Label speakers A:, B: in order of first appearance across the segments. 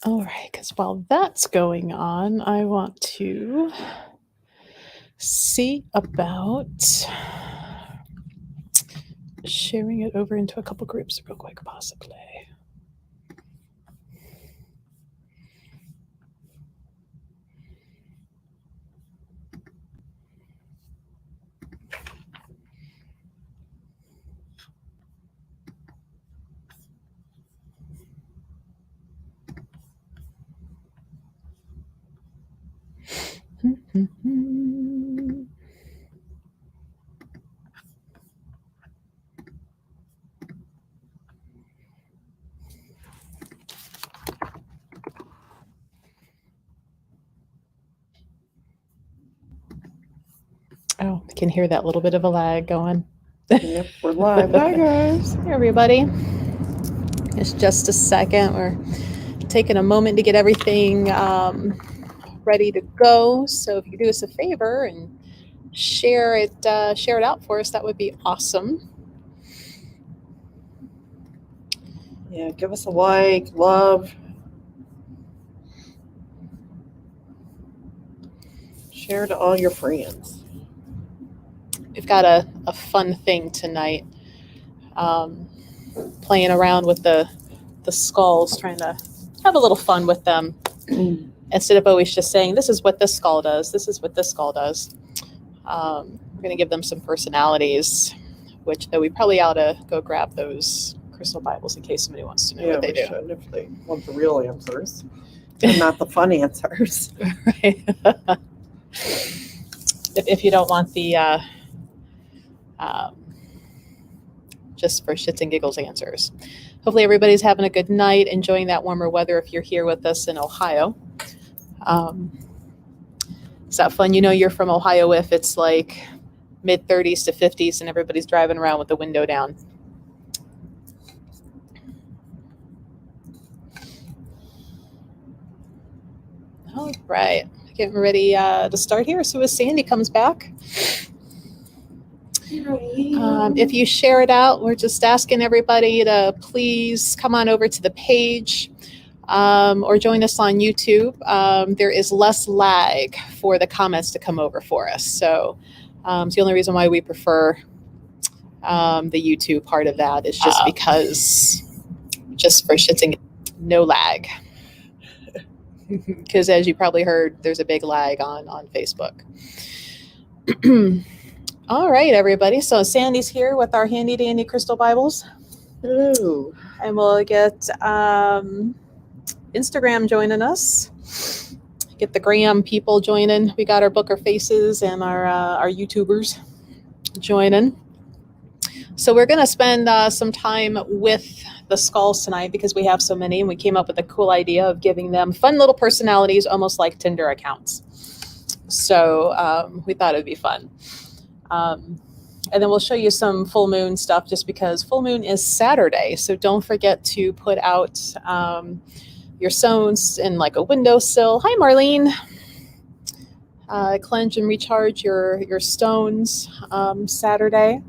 A: All right, because while that's going on, I want to see about sharing it over into a couple groups real quick, possibly. Oh, I can hear that little bit of a lag going.
B: Yep, we're live. Hi, guys.
A: Hey, everybody. It's just a second. We're taking a moment to get everything ready to go. So if you could do us a favor and share it out for us, that would be awesome.
B: Yeah, give us a like, love. Share to all your friends.
A: We've got a fun thing tonight. Playing around with the skulls, trying to have a little fun with them. Instead of always just saying, this is what this skull does, this is what this skull does. We're going to give them some personalities, which though we probably ought to go grab those crystal Bibles in case somebody wants to know what they do.
B: Should, if they want the real answers and not the fun answers.
A: Right. if you don't want the just for shits and giggles answers. Hopefully everybody's having a good night, enjoying that warmer weather if you're here with us in Ohio. Is that fun? You know you're from Ohio if it's like mid-30s to 50s and everybody's driving around with the window down. All right, getting ready to start here. So as Sandy comes back, if you share it out, we're just asking everybody to please come on over to the page or join us on YouTube. There is less lag for the comments to come over for us. So it's the only reason why we prefer the YouTube part of that is just because, just for shits and no lag. Because as you probably heard, there's a big lag on Facebook. All right, everybody. So Sandy's here with our handy dandy crystal Bibles.
B: Hello.
A: And we'll get Instagram joining us. Get the Gram people joining. We got our Booker Faces and our YouTubers joining. So we're going to spend some time with the skulls tonight because we have so many, and we came up with a cool idea of giving them fun little personalities, almost like Tinder accounts. So we thought it would be fun. And then we'll show you some full moon stuff just because full moon is Saturday. So don't forget to put out your stones in like a windowsill. Hi, Marlene. Cleanse and recharge your stones Saturday.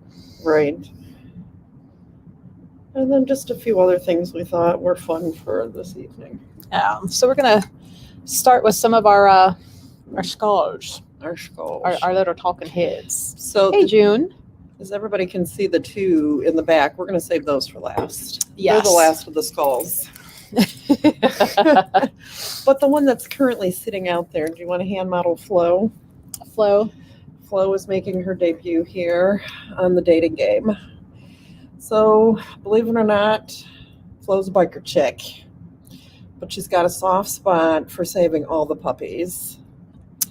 B: Right. And then just a few other things we thought were fun for this evening.
A: So we're going to start with some of our skulls.
B: Our skulls.
A: Our little talking heads.
B: So
A: hey, June.
B: As everybody can see the two in the back, we're going to save those for last.
A: Yes.
B: They're the last of the skulls. But the one that's currently sitting out there, do you want to hand model Flo?
A: Flo
B: is making her debut here on the dating game. So, believe it or not, Flo's a biker chick. But she's got a soft spot for saving all the puppies.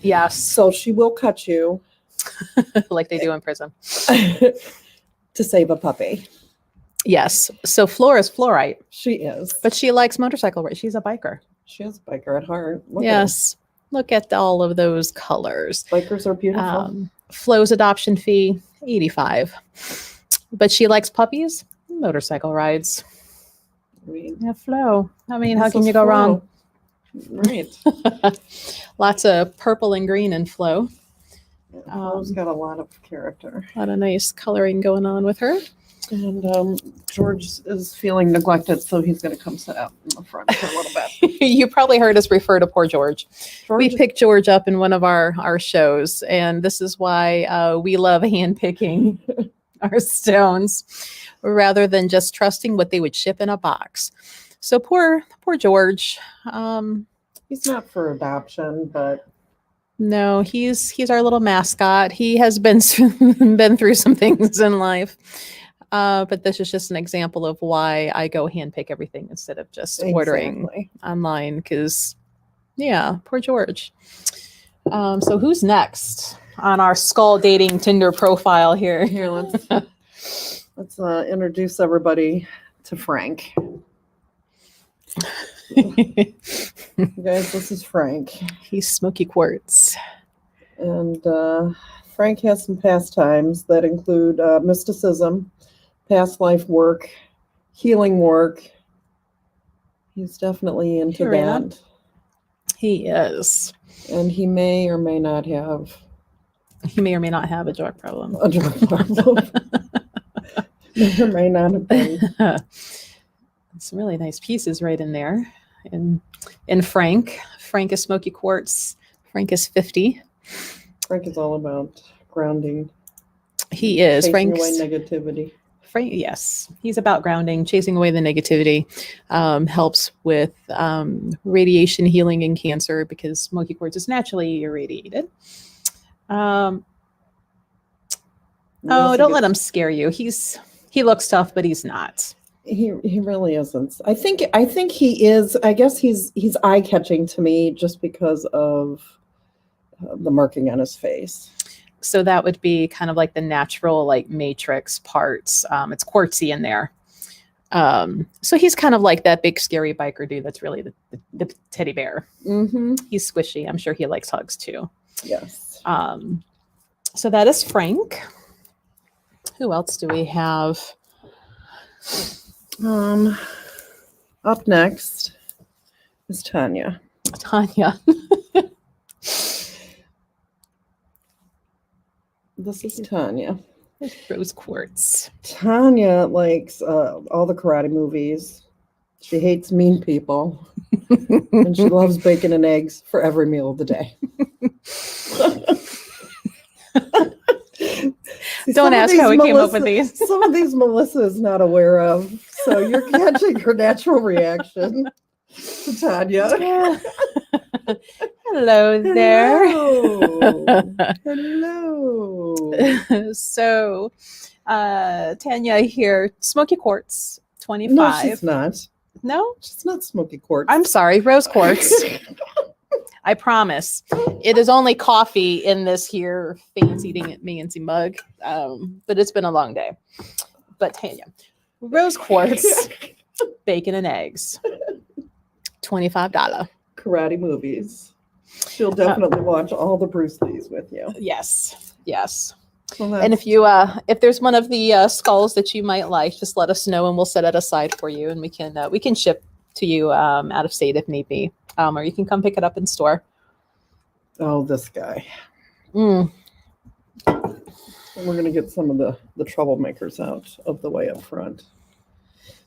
A: Yes.
B: So she will cut you.
A: Like they do in prison.
B: To save a puppy.
A: Yes. So Flora is fluorite.
B: She is.
A: But she likes motorcycle race. She's a biker.
B: She is a biker at heart.
A: Yes. Look at all of those colors.
B: Bikers are beautiful.
A: Flo's adoption fee, $85. But she likes puppies, motorcycle rides. Yeah, Flo. I mean, how can you go wrong?
B: Right.
A: Lots of purple and green in Flo.
B: Flo's got a lot of character.
A: A lot of nice coloring going on with her.
B: And George is feeling neglected, so he's going to come sit out in the front for a little bit.
A: You probably heard us refer to poor George. We
B: George,
A: picked George up in one of our shows, and this is why we love handpicking our stones rather than just trusting what they would ship in a box. So poor George.
B: he's not for adoption, but
A: No, he's our little mascot. He has been been through some things in life. But this is just an example of why I go handpick everything instead of just ordering online. Because, yeah, poor George. So who's next on our skull dating Tinder profile here?
B: Here, let's introduce everybody to Frank. Guys, this is Frank.
A: He's Smoky Quartz.
B: And Frank has some pastimes that include mysticism, past life work, healing work. He's definitely into that.
A: He is.
B: And he may or may not have
A: a drug problem.
B: A drug problem. May or may not have been.
A: Some really nice pieces right in there. And Frank is Smoky Quartz. Frank is 50.
B: Frank is all about grounding.
A: He is.
B: Chasing away negativity.
A: Frank, yes, he's about grounding, chasing away the negativity. Helps with radiation healing and cancer because Smoky Quartz is naturally irradiated. Don't let him scare you. He looks tough, but he's not.
B: He really isn't. I think he is. I guess he's eye-catching to me just because of the marking on his face.
A: So that would be kind of like the natural like matrix parts. It's quartzy in there. So he's kind of like that big scary biker dude that's really the teddy bear.
B: Mm-hmm.
A: He's squishy. I'm sure he likes hugs too.
B: Yes.
A: So that is Frank. Who else do we have?
B: Up next is Tanya.
A: Tanya.
B: This is Tanya.
A: Rose Quartz.
B: Tanya likes all the karate movies. She hates mean people. And she loves bacon and eggs for every meal of the day.
A: Don't ask how we came up with these.
B: Some of these Melissa is not aware of. So you're catching her natural reaction to Tanya.
A: Yeah. Hello there.
B: Hello.
A: So, Tanya here, Smoky Quartz, 25.
B: No, she's not.
A: No?
B: She's not Smoky Quartz.
A: I'm sorry, Rose Quartz. I promise. It is only coffee in this here fancy mug, but it's been a long day. But Tanya, Rose Quartz, bacon and eggs, $25.
B: Karate movies. She'll definitely watch all the Bruce Lees with you.
A: Yes.
B: Well,
A: And if there's one of the skulls that you might like, just let us know and we'll set it aside for you, and we can ship to you out of state if need be, or you can come pick it up in store.
B: Oh, this guy.
A: Mm.
B: And we're gonna get some of the troublemakers out of the way up front.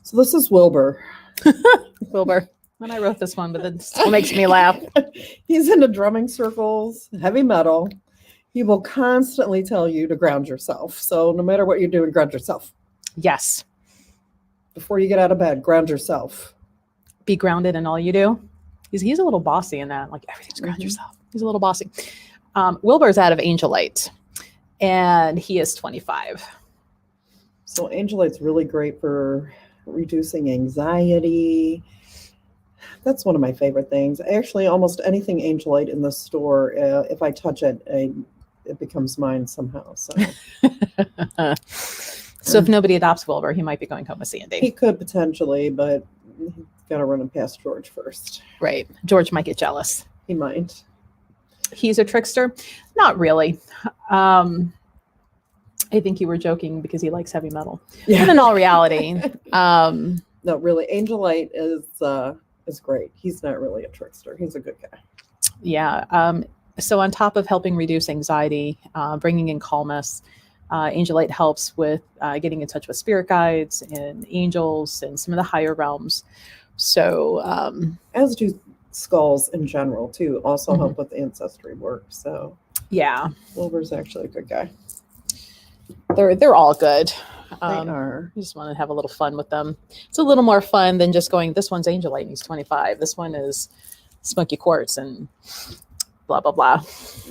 B: So this is Wilbur.
A: Wilbur. When I wrote this one, but it still makes me laugh.
B: He's into drumming circles, heavy metal. He will constantly tell you to ground yourself. So no matter what you're doing, ground yourself.
A: Yes.
B: Before you get out of bed, ground yourself.
A: Be grounded in all you do. He's a little bossy in that. Like everything's ground yourself. He's a little bossy. Wilbur's out of Angelite, and he is 25.
B: So Angelite's really great for reducing anxiety. That's one of my favorite things. Actually, almost anything Angelite in the store, if I touch it, it becomes mine somehow. So,
A: so if nobody adopts Wilbur, he might be going home with Sandy.
B: He could potentially, but he's got to run him past George first.
A: Right. George might get jealous.
B: He might.
A: He's a trickster? Not really. I think you were joking because he likes heavy metal.
B: Yeah.
A: But in all reality,
B: no, really, Angelite is great. He's not really a trickster. He's a good guy.
A: Yeah. So on top of helping reduce anxiety, bringing in calmness, Angel light helps with getting in touch with spirit guides and angels and some of the higher realms. So,
B: as do skulls in general too, also
A: Mhm.
B: help with ancestry work. So
A: yeah,
B: Wilbur's actually a good guy.
A: they're all good.
B: They are.
A: You just want to have a little fun with them. It's a little more fun than just going, this one's Angel Light and he's 25. This one is Smoky Quartz and blah, blah, blah.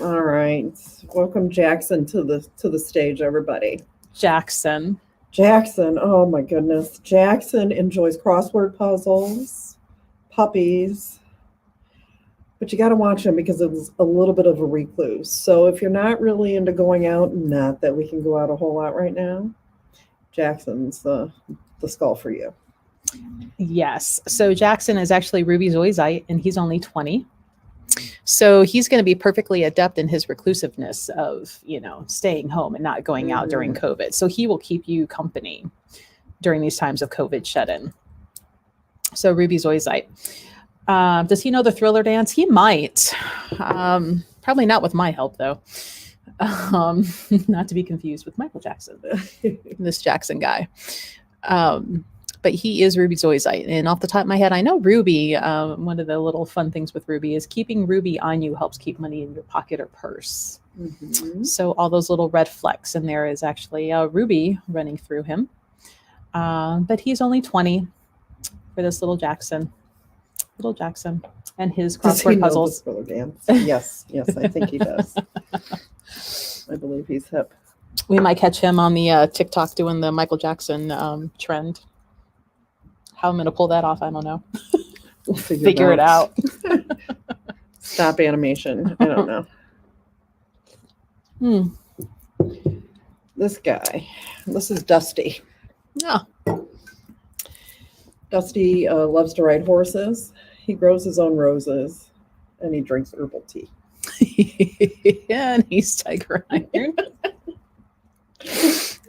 B: All right. Welcome Jackson to the stage, everybody.
A: Jackson.
B: Oh my goodness. Jackson enjoys crossword puzzles, puppies, but you got to watch him because it's a little bit of a recluse. So if you're not really into going out, not that we can go out a whole lot right now, Jackson's the skull for you.
A: Yes. So Jackson is actually Ruby Zoyzite and he's only 20. So he's going to be perfectly adept in his reclusiveness of, staying home and not going out during COVID. So he will keep you company during these times of COVID shut-in. So Ruby Zoyzite. Does he know the Thriller dance? He might. Probably not with my help, though. Not to be confused with Michael Jackson, this Jackson guy. But he is Ruby Zoyzite. And off the top of my head, I know Ruby, one of the little fun things with Ruby is keeping Ruby on you helps keep money in your pocket or purse. Mm-hmm. So all those little red flecks in there is actually Ruby running through him. But he's only 20 for this little Jackson. Little Jackson and his crossword puzzles.
B: Does he know the Thriller dance? Yes, I think he does. I believe he's hip.
A: We might catch him on the TikTok doing the Michael Jackson trend. How I'm going to pull that off, I don't know.
B: We'll
A: figure it out.
B: Stop animation. I don't know. This guy. This is Dusty.
A: Yeah.
B: Dusty loves to ride horses. He grows his own roses, and he drinks herbal tea.
A: And he's tiger iron.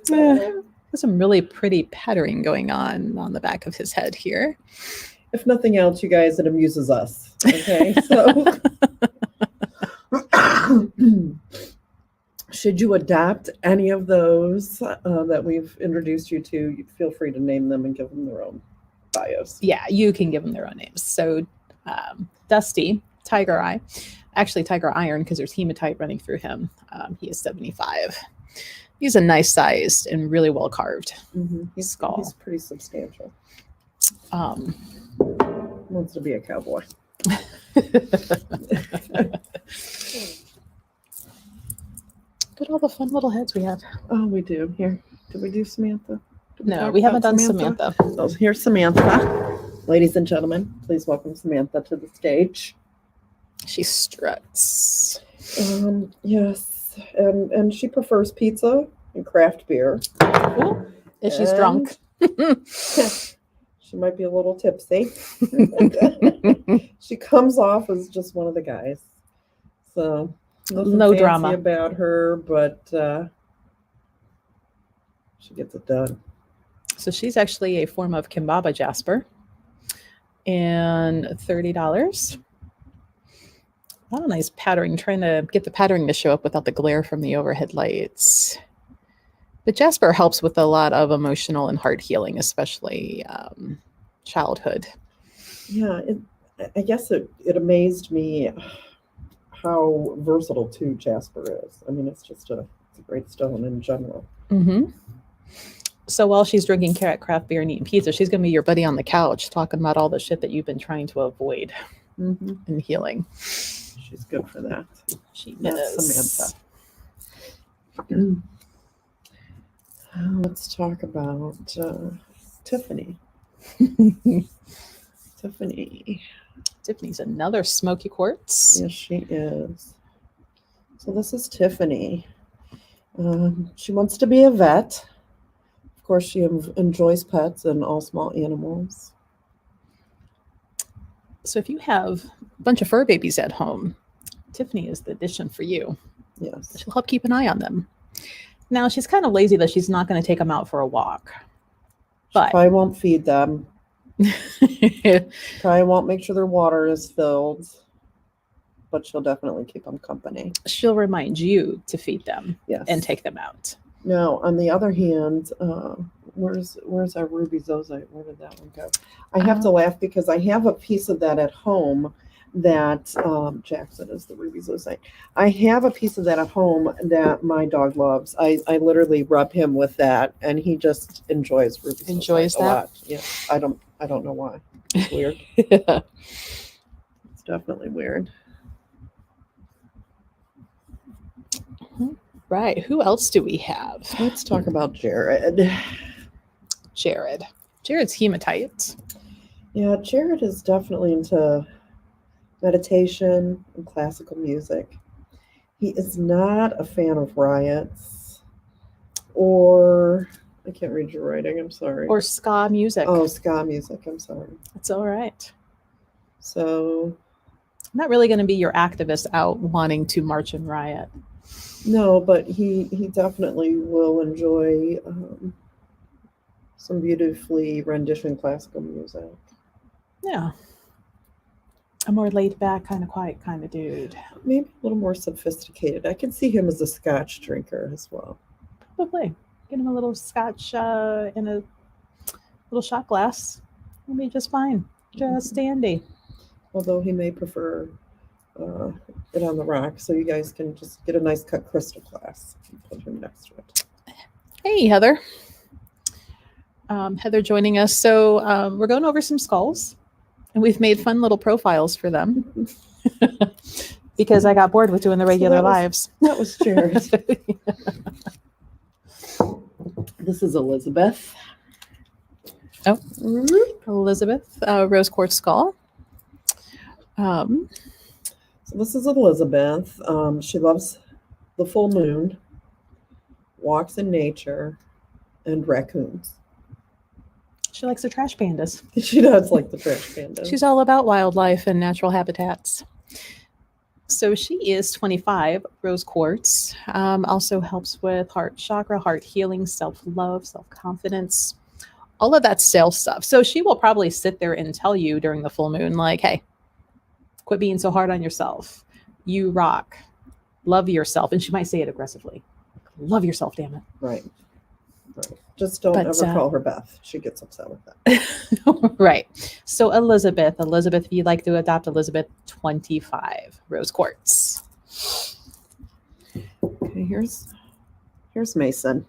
A: There's some really pretty patterning going on the back of his head here.
B: If nothing else, you guys, it amuses us. Okay, so should you adopt any of those that we've introduced you to, you feel free to name them and give them their own bios.
A: Yeah, you can give them their own names. So Dusty, Tiger Eye, actually Tiger Iron because there's hematite running through him. He is 75. He's a nice sized and really well carved skull.
B: He's pretty substantial. Wants to be a cowboy.
A: Look at all the fun little heads we have.
B: Oh, we do. Here, did we do Samantha?
A: No, we haven't done Samantha.
B: Oh, here's Samantha. Ladies and gentlemen, please welcome Samantha to the stage.
A: She struts.
B: Yes, and she prefers pizza and craft beer.
A: Ooh, if she's drunk.
B: She might be a little tipsy. She comes off as just one of the guys. So
A: no drama
B: about her, but she gets it done.
A: So she's actually a form of Kimbaba jasper. And $30. A lot of nice patterning, trying to get the patterning to show up without the glare from the overhead lights. But jasper helps with a lot of emotional and heart healing, especially childhood.
B: Yeah, I guess it amazed me how versatile too jasper is. I mean, it's a great stone in general.
A: Mm-hmm. So while she's drinking craft beer and eating pizza, she's going to be your buddy on the couch talking about all the shit that you've been trying to avoid and healing.
B: She's good for that.
A: She
B: is. Samantha. Let's talk about Tiffany.
A: Tiffany's another Smoky Quartz.
B: Yes, she is. So this is Tiffany. She wants to be a vet. Of course, she enjoys pets and all small animals.
A: So if you have a bunch of fur babies at home, Tiffany is the addition for you.
B: Yes.
A: She'll help keep an eye on them. Now, she's kind of lazy that she's not going to take them out for a walk. But
B: I won't feed them. I won't make sure their water is filled. But she'll definitely keep them company.
A: She'll remind you to feed them
B: yes.
A: and take them out.
B: Now, on the other hand, where's our ruby zoyzite? Where did that one go? I have to laugh because I have a piece of that at home that Jackson is the ruby zoyzite. I have a piece of that at home that my dog loves. I literally rub him with that, and he just enjoys ruby
A: Enjoys
B: zoyzite
A: that?
B: a lot. Yeah, I don't know why. It's weird. It's definitely weird.
A: Right. Who else do we have?
B: Let's talk about Jared.
A: Jared's hematite.
B: Yeah, Jared is definitely into meditation and classical music. He is not a fan of riots or I can't read your writing, I'm sorry.
A: Or ska music.
B: Oh, ska music, I'm sorry.
A: It's all right.
B: So
A: I'm not really going to be your activist out wanting to march and riot.
B: no, but he definitely will enjoy some beautifully rendition classical music.
A: Yeah. A more laid back, kind of quiet kind of dude.
B: Maybe a little more sophisticated. I can see him as a scotch drinker as well.
A: Probably. Get him a little scotch in a little shot glass. He'll be just fine. Just dandy.
B: Although he may prefer it on the rock, so you guys can just get a nice cut crystal glass and put him next to it.
A: Hey, Heather. Heather joining us. So we're going over some skulls, and we've made fun little profiles for them because I got bored with doing the regular lives.
B: That was Jared. This is Elizabeth.
A: Oh, Elizabeth, rose quartz skull.
B: So this is Elizabeth. She loves the full moon, walks in nature, and raccoons.
A: She likes the trash pandas.
B: She does like the trash pandas.
A: She's all about wildlife and natural habitats. So she is 25, rose quartz. Also helps with heart chakra, heart healing, self-love, self-confidence, all of that self stuff. So she will probably sit there and tell you during the full moon, like, hey, quit being so hard on yourself. You rock. Love yourself. And she might say it aggressively. Love yourself, damn it.
B: Right. Just don't ever call her Beth. She gets upset with that.
A: Right. So Elizabeth, if you'd like to adopt Elizabeth, 25, rose quartz.
B: Okay, here's Mason.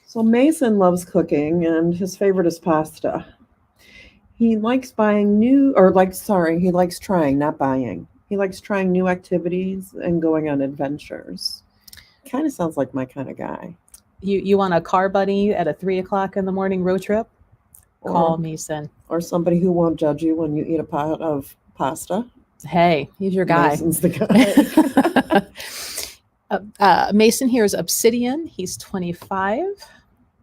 B: So Mason loves cooking, and his favorite is pasta. He likes trying, not buying. He likes trying new activities and going on adventures. Kind of sounds like my kind of guy.
A: You want a car buddy at a 3:00 in the morning road trip? Call Mason.
B: Or somebody who won't judge you when you eat a pot of pasta.
A: Hey, he's your guy.
B: Mason's the
A: guy. Mason here is Obsidian. He's 25.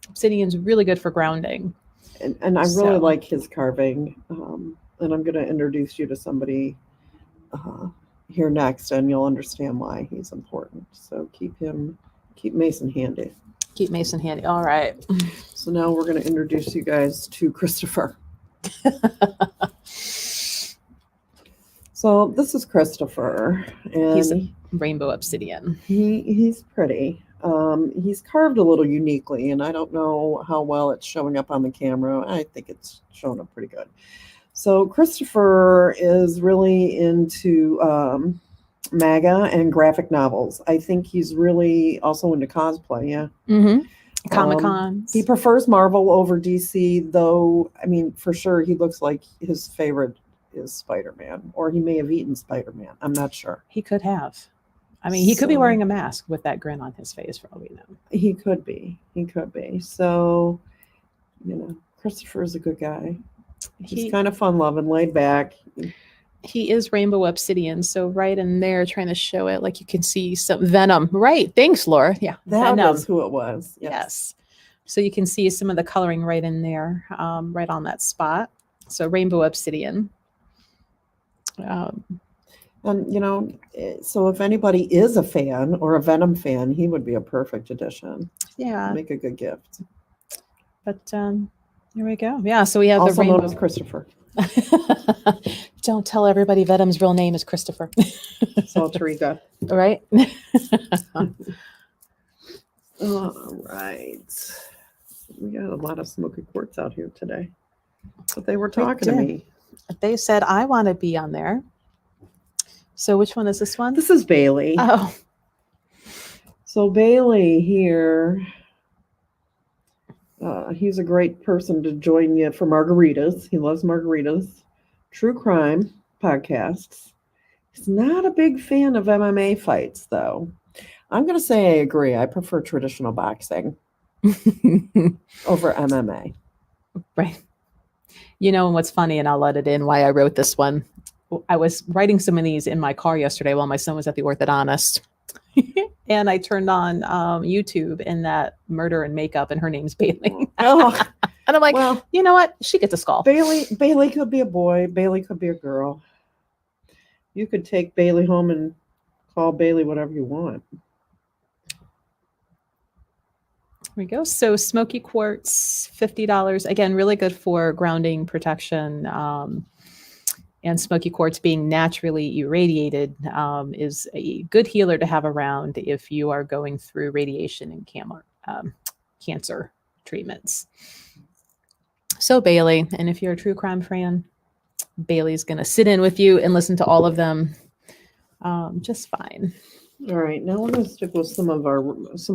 A: Obsidian's really good for grounding.
B: And I really like his carving. And I'm going to introduce you to somebody here next, and you'll understand why he's important. So keep Mason handy.
A: Keep Mason handy. All right.
B: So now we're going to introduce you guys to Christopher. So this is Christopher, and
A: he's a rainbow obsidian.
B: He's pretty. He's carved a little uniquely, and I don't know how well it's showing up on the camera. I think it's showing up pretty good. So Christopher is really into manga and graphic novels. I think he's really also into cosplay. Yeah.
A: Mm-hmm. Comic-Cons.
B: He prefers Marvel over DC, though. I mean, for sure, he looks like his favorite is Spider-Man, or he may have eaten Spider-Man. I'm not sure.
A: He could have. I mean, he could be wearing a mask with that grin on his face, for all we know.
B: He could be. So, Christopher is a good guy. He's kind of fun-loving, laid back.
A: He is rainbow obsidian, so right in there, trying to show it, like you can see some venom. Right. Thanks, Laura. Yeah.
B: That was who it was.
A: Yes. So you can see some of the coloring right in there, right on that spot. So rainbow obsidian.
B: And, so if anybody is a fan or a Venom fan, he would be a perfect addition.
A: Yeah.
B: Make a good gift.
A: But here we go. Yeah, so we have
B: also
A: the rainbow.
B: known as Christopher.
A: Don't tell everybody Venom's real name is Christopher.
B: It's alter ego.
A: Right?
B: All right. We got a lot of Smoky Quartz out here today. But they were talking to me.
A: They said, I want to be on there. So which one is this one?
B: This is Bailey.
A: Oh.
B: So Bailey here, he's a great person to join you for margaritas. He loves margaritas. True crime podcasts. He's not a big fan of MMA fights, though. I'm going to say I agree. I prefer traditional boxing over MMA.
A: Right. You know, and what's funny, and I'll let it in why I wrote this one. I was writing some of these in my car yesterday while my son was at the orthodontist. And I turned on YouTube in that Murder and Makeup, and her name's Bailey.
B: Oh.
A: And I'm like,
B: well,
A: you know what? She gets a skull.
B: Bailey could be a boy. Bailey could be a girl. You could take Bailey home and call Bailey whatever you want.
A: Here we go. So Smoky Quartz, $50. Again, really good for grounding protection. And Smoky Quartz being naturally irradiated is a good healer to have around if you are going through radiation and cancer treatments. So Bailey, and if you're a true crime fan, Bailey's going to sit in with you and listen to all of them just fine.
B: All right, now we're going to stick with some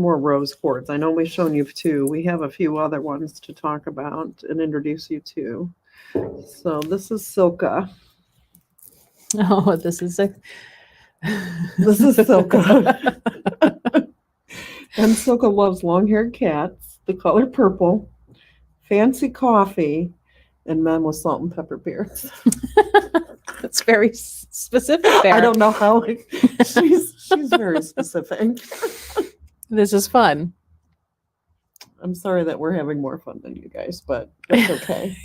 B: more rose quartz. I know we've shown you two. We have a few other ones to talk about and introduce you to. So this is Silka.
A: Oh, this is
B: Silka. And Silka loves long-haired cats, the color purple, fancy coffee, and men with salt and pepper beards.
A: That's very specific there.
B: I don't know how. She's very specific.
A: This is fun.
B: I'm sorry that we're having more fun than you guys, but it's okay.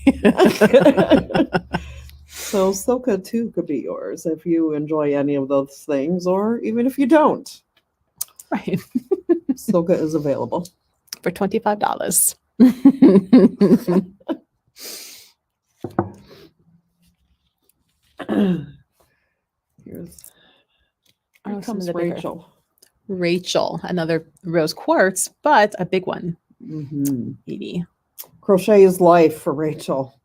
B: So Silka too could be yours if you enjoy any of those things, or even if you don't.
A: Right.
B: Silka is available
A: for $25.
B: Here
A: comes
B: Rachel.
A: Rachel, another rose quartz, but a big one.
B: Mm-hmm.
A: Maybe.
B: Crochet is life for Rachel.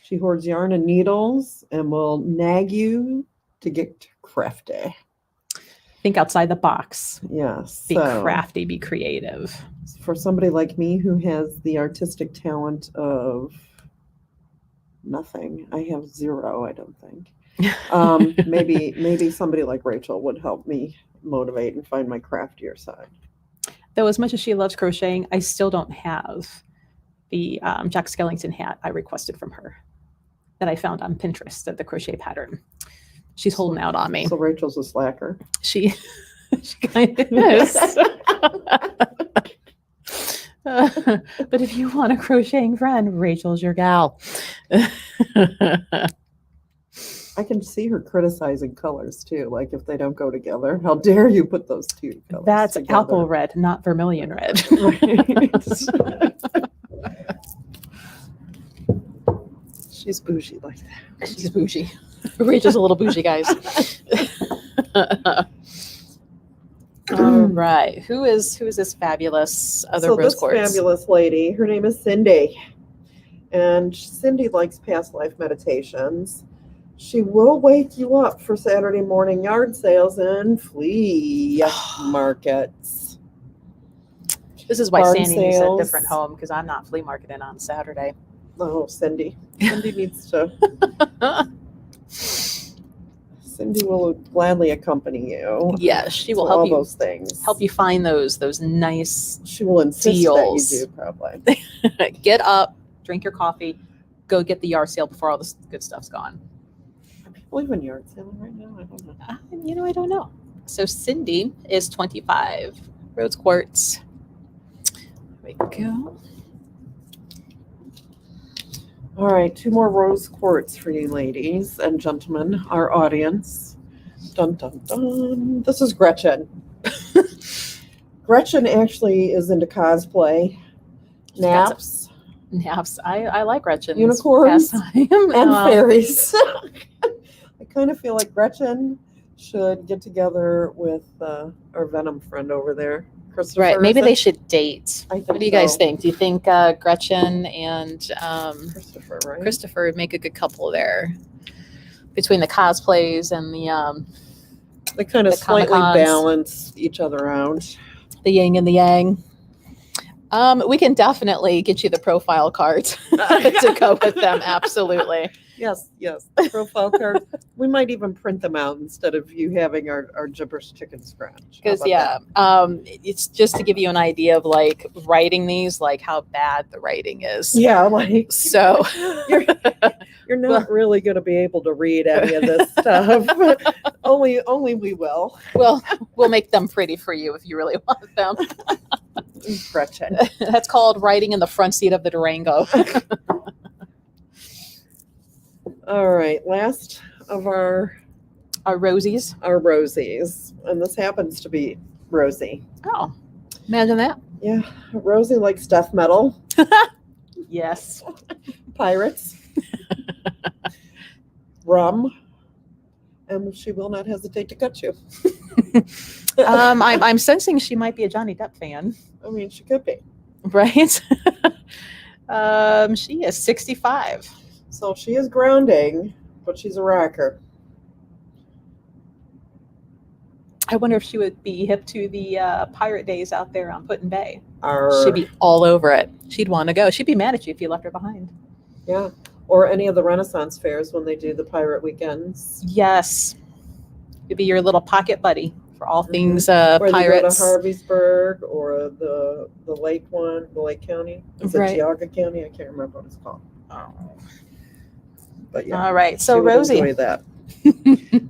B: She hoards yarn and needles and will nag you to get crafty.
A: Think outside the box.
B: Yes.
A: Be crafty, be creative.
B: For somebody like me who has the artistic talent of nothing, I have zero, I don't think. Maybe somebody like Rachel would help me motivate and find my craftier side.
A: Though as much as she loves crocheting, I still don't have the Jack Skellington hat I requested from her that I found on Pinterest of the crochet pattern. She's holding out on me.
B: So Rachel's a slacker.
A: She kind of is. But if you want a crocheting friend, Rachel's your gal.
B: I can see her criticizing colors too, like if they don't go together. How dare you put those two colors
A: That's
B: together?
A: apple red, not vermilion red.
B: She's bougie like that.
A: She's bougie. Rachel's a little bougie, guys. All right. Who is this fabulous other rose quartz?
B: This fabulous lady, her name is Cindy. And Cindy likes past life meditations. She will wake you up for Saturday morning yard sales and flea markets.
A: This is why Sandy needs a different home, because I'm not flea marketing on Saturday.
B: Oh, Cindy. Cindy needs to. Cindy will gladly accompany you.
A: Yes, she will help
B: all
A: you.
B: Those things.
A: Help you find those nice.
B: She will insist
A: deals.
B: that you do, probably.
A: Get up, drink your coffee, go get the yard sale before all this good stuff's gone.
B: Are people even yard selling right now? I don't know.
A: I don't know. So Cindy is 25. Rose quartz. There we go.
B: All right, 2 more rose quartz for you ladies and gentlemen, our audience. Dun, dun, dun. This is Gretchen. Gretchen actually is into cosplay, naps.
A: I like Gretchen.
B: Unicorns and fairies. I kind of feel like Gretchen should get together with our Venom friend over there, Christopher.
A: Right. Maybe
B: is
A: they
B: it?
A: should date.
B: I think
A: What do you guys
B: so.
A: think? Do you think Gretchen and
B: Christopher, right?
A: Christopher would make a good couple there between the cosplays and
B: They kind of
A: the
B: slightly
A: Comic-Cons.
B: balance each other out.
A: the yin and the yang? We can definitely get you the profile cards to go with them. Absolutely.
B: Yes, the profile card. We might even print them out instead of you having our gibberish chicken scratch. How
A: Because
B: about that?
A: it's just to give you an idea of like writing these, like how bad the writing is.
B: Yeah, like
A: So
B: you're not really going to be able to read any of this stuff. only we will.
A: we'll make them pretty for you if you really want them.
B: Gretchen.
A: That's called writing in the front seat of the Durango.
B: All right, last of our
A: Rosies.
B: Rosies, and this happens to be Rosie.
A: Oh, imagine that.
B: Yeah, Rosie likes death metal,
A: Yes.
B: pirates, rum, and she will not hesitate to cut you.
A: I'm sensing she might be a Johnny Depp fan,
B: I mean, she could be.
A: right? She is 65.
B: So she is grounding, but she's a rocker.
A: I wonder if she would be hip to the pirate days out there on Put in Bay.
B: Arr.
A: She'd be all over it. She'd want to go. She'd be mad at you if you left her behind.
B: Yeah. Or any of the Renaissance fairs when they do the pirate weekends.
A: Yes. It'd be your little pocket buddy for all things
B: Or they go to
A: pirates.
B: Harveysburg or the lake one, the Lake County. Is it
A: Right.
B: Geauga County? I can't remember what it's called. But yeah.
A: All right.
B: she
A: So
B: would
A: Rosie.
B: enjoy that.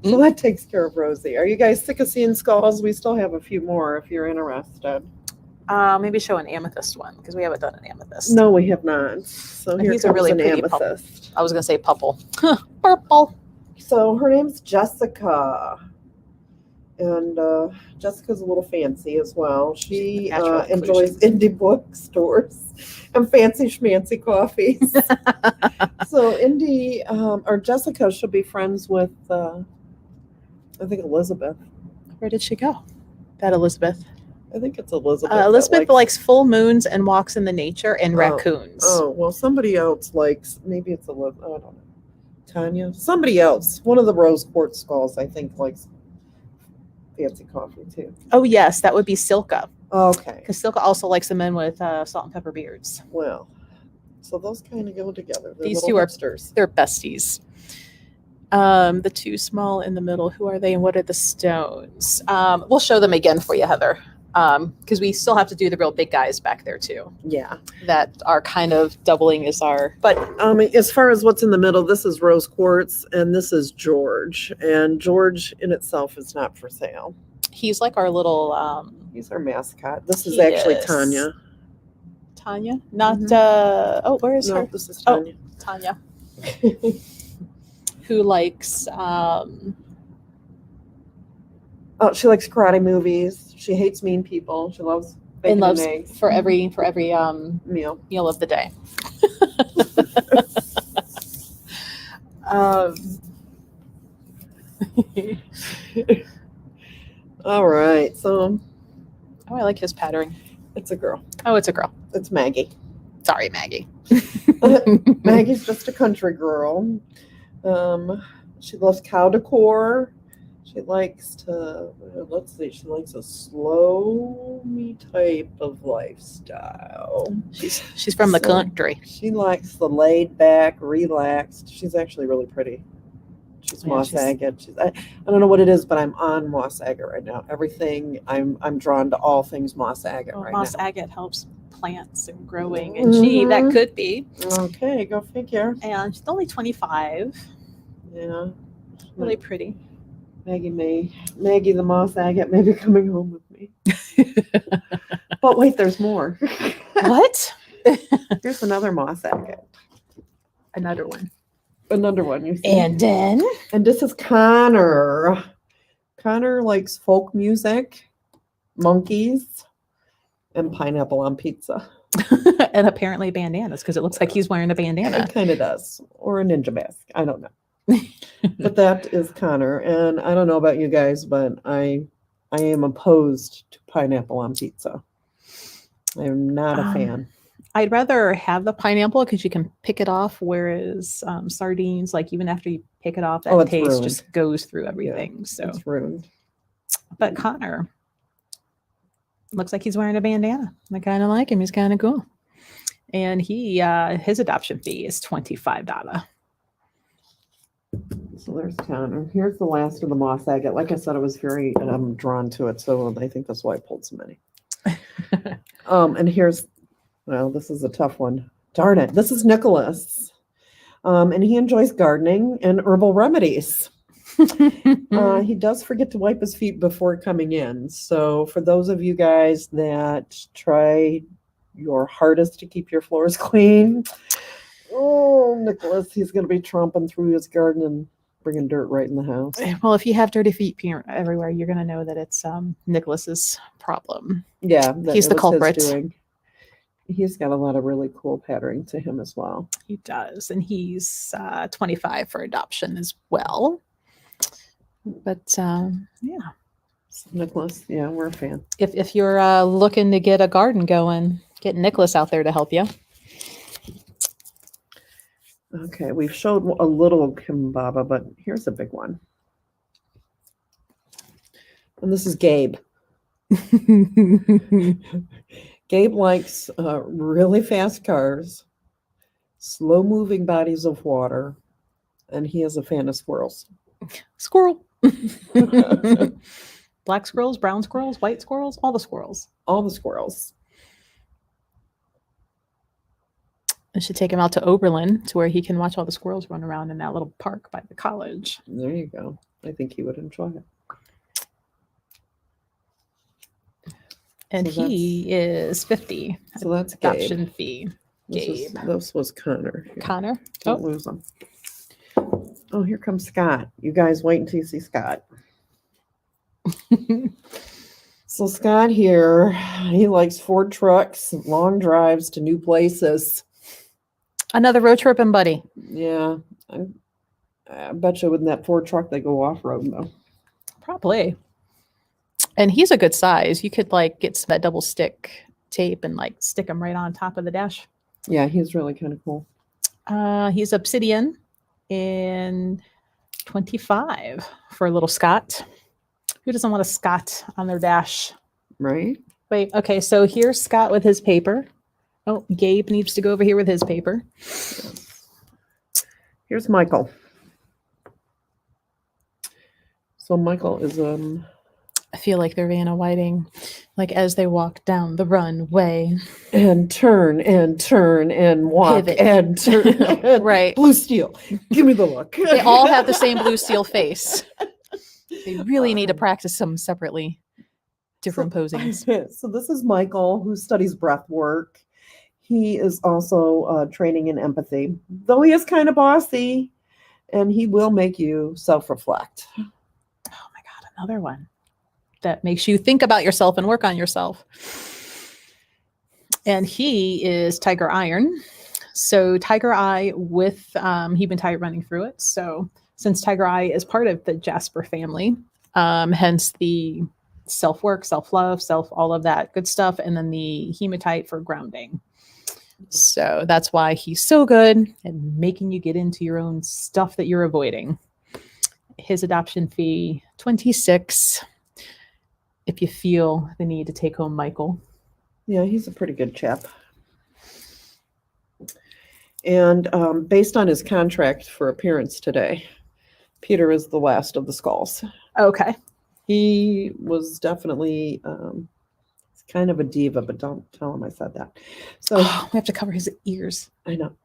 B: So that takes care of Rosie. Are you guys sick of seeing skulls? We still have a few more if you're interested.
A: Maybe show an amethyst one because we haven't done an amethyst.
B: No, we have not. So
A: And
B: here
A: he's a
B: comes
A: really
B: an
A: pretty pup.
B: amethyst.
A: I was going to say purple. Purple.
B: So her name's Jessica. And Jessica's a little fancy as well. She
A: Natural
B: enjoys indie bookstores and fancy schmancy coffees. So or Jessica should be friends with, I think Elizabeth.
A: Where did she go? That Elizabeth.
B: I think it's Elizabeth. that
A: Elizabeth likes full moons and walks in the nature and raccoons.
B: Oh, well, somebody else likes, maybe it's Elizabeth, I don't know. Tanya? Somebody else. One of the rose quartz skulls, I think, likes fancy coffee too.
A: Oh, yes. That would be Silka.
B: Okay.
A: Because Silka also likes the men with salt and pepper beards.
B: Well, so those kind of go together. They're
A: These
B: little
A: two are
B: hipsters.
A: They're besties. The two small in the middle, who are they and what are the stones? We'll show them again for you, Heather. Because we still have to do the real big guys back there too.
B: Yeah.
A: That are kind of doubling as our.
B: But as far as what's in the middle, this is rose quartz and this is George. And George in itself is not for sale.
A: He's like our little.
B: He's our mascot. This is
A: He
B: actually
A: is.
B: Tanya.
A: Tanya? Not.
B: Mhm.
A: Oh, where is
B: No,
A: her?
B: this is
A: Oh.
B: Tanya.
A: Tanya. Who likes.
B: Oh, she likes karate movies. She hates mean people. She loves bacon
A: And loves
B: eggs.
A: for every
B: Meal.
A: meal of the day.
B: All right. So
A: Oh, I like his pattern.
B: it's a girl.
A: Oh, it's a girl.
B: It's Maggie.
A: Sorry, Maggie.
B: Maggie's just a country girl. She loves cow decor. She likes to, let's see, she likes a slow me type of lifestyle.
A: She's from the
B: So-
A: country.
B: She likes the laid back, relaxed. She's actually really pretty. She's
A: Yeah,
B: moss
A: she's-
B: agate. I don't know what it is, but I'm on moss agate right now. Everything, I'm drawn to all things moss agate right
A: Moss
B: now.
A: agate helps plants and growing. And gee, that
B: Mhm.
A: could be.
B: Okay, go figure.
A: And she's only 25.
B: Yeah.
A: Really pretty.
B: Maggie the moss agate may be coming home with me. But wait, there's more.
A: What?
B: Here's another moss agate.
A: Another one.
B: Another one, you see.
A: And then
B: And this is Connor. Connor likes folk music, monkeys, and pineapple on pizza.
A: and apparently bandanas because it looks like he's wearing a bandana.
B: It kind of does. Or a ninja mask. I don't know. But that is Connor. And I don't know about you guys, but I I am opposed to pineapple on pizza. I am not a fan.
A: I'd rather have the pineapple because you can pick it off, whereas sardines, like even after you pick it off, that
B: it's
A: taste
B: ruined.
A: just goes through everything. So
B: It's ruined.
A: But Connor looks like he's wearing a bandana. I kind of like him. He's kind of cool. And he his adoption fee is $25.
B: So there's Connor. Here's the last of the moss agate. Like I said, I was I'm drawn to it, so I think that's why I pulled so many. And here's, well, this is a tough one. Darn it. This is Nicholas. And he enjoys gardening and herbal remedies. He does forget to wipe his feet before coming in. So for those of you guys that try your hardest to keep your floors clean, oh, Nicholas, he's going to be tromping through his garden and bringing dirt right in the house.
A: Well, if you have dirty feet everywhere, you're going to know that it's Nicholas's problem.
B: Yeah,
A: he's the culprit.
B: He's got a lot of really cool patterning to him as well.
A: He does, and he's 25 for adoption as well. But yeah,
B: Nicholas, yeah, we're a fan.
A: If you're looking to get a garden going, get Nicholas out there to help you.
B: Okay, we've showed a little Kimbaba, but here's a big one. And this is Gabe. Gabe likes really fast cars, slow-moving bodies of water, and he is a fan of squirrels.
A: Squirrel. Black squirrels, brown squirrels, white squirrels, all the squirrels.
B: All the squirrels.
A: I should take him out to Oberlin to where he can watch all the squirrels run around in that little park by the college.
B: There you go. I think he would enjoy it.
A: And so he is 50.
B: So that's
A: adoption
B: Gabe.
A: Fee.
B: Gabe. This was Connor. Here.
A: Connor.
B: Don't lose him. Oh, here comes Scott. You guys wait until you see Scott. So Scott here, he likes Ford trucks, long drives to new places.
A: Another road tripping buddy.
B: Yeah. I bet you with that Ford truck, they go off-road, though.
A: Probably. And he's a good size. You could like get that double stick tape and like stick him right on top of the dash.
B: Yeah, he's really kind of cool.
A: He's Obsidian in 25 for a little Scott. Who doesn't want a Scott on their dash?
B: Right.
A: Wait, okay, so here's Scott with his paper. Oh, Gabe needs to go over here with his paper.
B: Here's Michael. So Michael is
A: I feel like they're Vanna Whiting, like as they walk down the runway.
B: And turn and walk
A: Pivot.
B: and turn.
A: Right.
B: Blue steel. Give me the look.
A: They all have the same blue steel face. They really need to practice them separately. Different posings.
B: So this is Michael, who studies breath work. He is also training in empathy, though he is kind of bossy, and he will make you self-reflect.
A: Oh my God, another one that makes you think about yourself and work on yourself. And he is Tiger Iron. So Tiger Eye with Hematite running through it. So since Tiger Eye is part of the Jasper family, hence the self-work, self-love, all of that good stuff, and then the Hematite for grounding. So that's why he's so good at making you get into your own stuff that you're avoiding. His adoption fee, $26, if you feel the need to take home Michael.
B: Yeah, he's a pretty good chap. And based on his contract for appearance today, Peter is the last of the skulls.
A: Okay.
B: He was definitely kind of a diva, but don't tell him I said that. So
A: we have to cover his ears.
B: I know.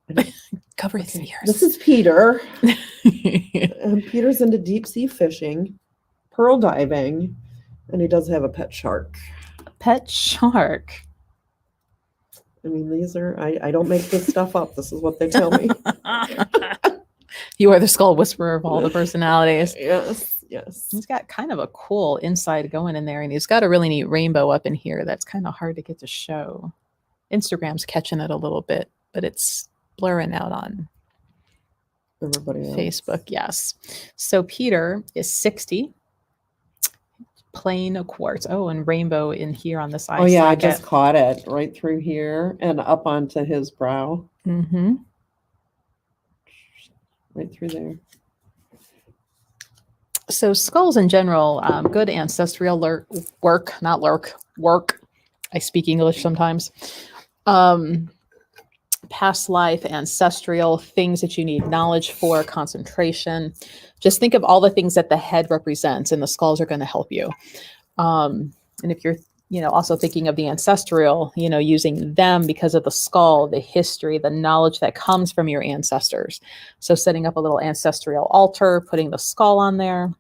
A: Cover his ears.
B: This is Peter. And Peter's into deep sea fishing, pearl diving, and he does have a pet shark.
A: Pet shark.
B: I mean, these are, I don't make this stuff up. This is what they tell me.
A: You are the skull whisperer of all the personalities.
B: Yes.
A: He's got kind of a cool inside going in there, and he's got a really neat rainbow up in here that's kind of hard to get to show. Instagram's catching it a little bit, but it's blurring out on
B: Everybody else.
A: Facebook. Yes. So Peter is 60. Plain quartz. Oh, and rainbow in here on this eye
B: Oh yeah, I
A: socket.
B: just caught it right through here and up onto his brow.
A: Mm-hmm.
B: Right through there.
A: So skulls in general, good ancestral work. I speak English sometimes. Past life, ancestral things that you need knowledge for, concentration. Just think of all the things that the head represents, and the skulls are going to help you. And if you're, also thinking of the ancestral, using them because of the skull, the history, the knowledge that comes from your ancestors. So setting up a little ancestral altar, putting the skull on there,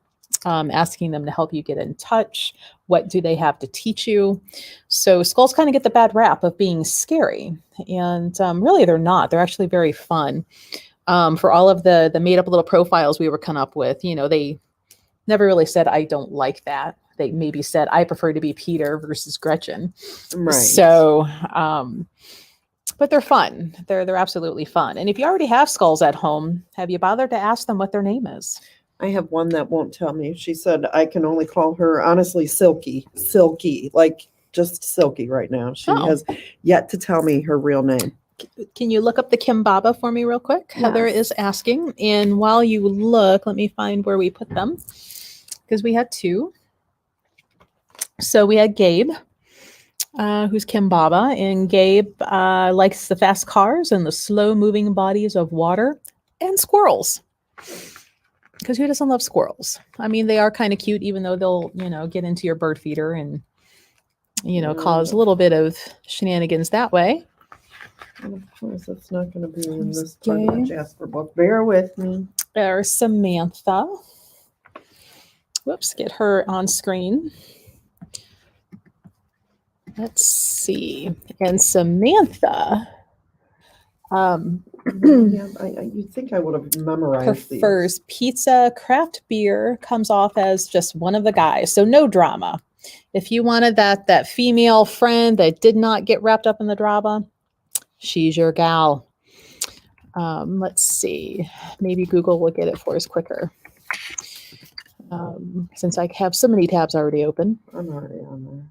A: asking them to help you get in touch. What do they have to teach you? So skulls kind of get the bad rap of being scary. And really, they're not. They're actually very fun. For all of the made up little profiles we were coming up with, they never really said, I don't like that. They maybe said, I prefer to be Peter versus Gretchen.
B: Right.
A: So, but they're fun. They're absolutely fun. And if you already have skulls at home, have you bothered to ask them what their name is?
B: I have one that won't tell me. She said I can only call her, honestly, Silky, like just Silky right now. She has yet to tell me her real name.
A: Can you look up the Kimbaba for me real quick? Yes. Heather is asking. And while you look, let me find where we put them, because we had two. So we had Gabe, who's Kimbaba, and Gabe likes the fast cars and the slow-moving bodies of water and squirrels. Because who doesn't love squirrels? I mean, they are kind of cute, even though they'll, get into your bird feeder and, cause a little bit of shenanigans that way.
B: And of course, it's not going to be in this part of the Jasper book. Bear with me.
A: There's Samantha. Whoops, get her on screen. Let's see. And Samantha,
B: you'd think I would have memorized
A: prefers
B: these.
A: Pizza, craft beer, comes off as just one of the guys. So no drama. If you wanted that female friend that did not get wrapped up in the drama, she's your gal. Let's see. Maybe Google will get it for us quicker. Since I have so many tabs already open.
B: I'm already on there.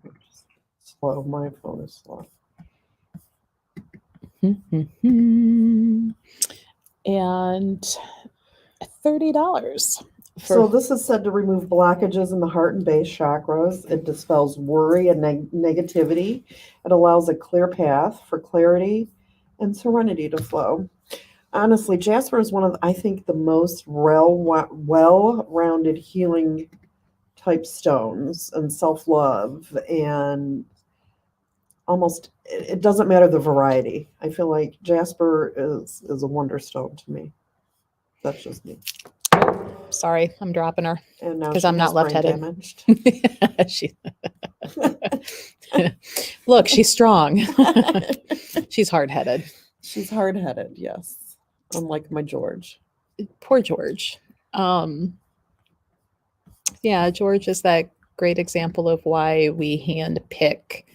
B: Slow. My phone is slow.
A: And $30.
B: So this is said to remove blockages in the heart and base chakras. It dispels worry and negativity. It allows a clear path for clarity and serenity to flow. Honestly, Jasper is one of, I think, the most well-rounded healing type stones and self-love, and almost, it doesn't matter the variety. I feel like Jasper is a wonder stone to me. That's just me.
A: Sorry, I'm dropping her
B: because
A: I'm not left-headed. Look, she's strong. She's hard-headed.
B: She's hard-headed, yes. Unlike my George.
A: Poor George. Yeah, George is that great example of why we hand pick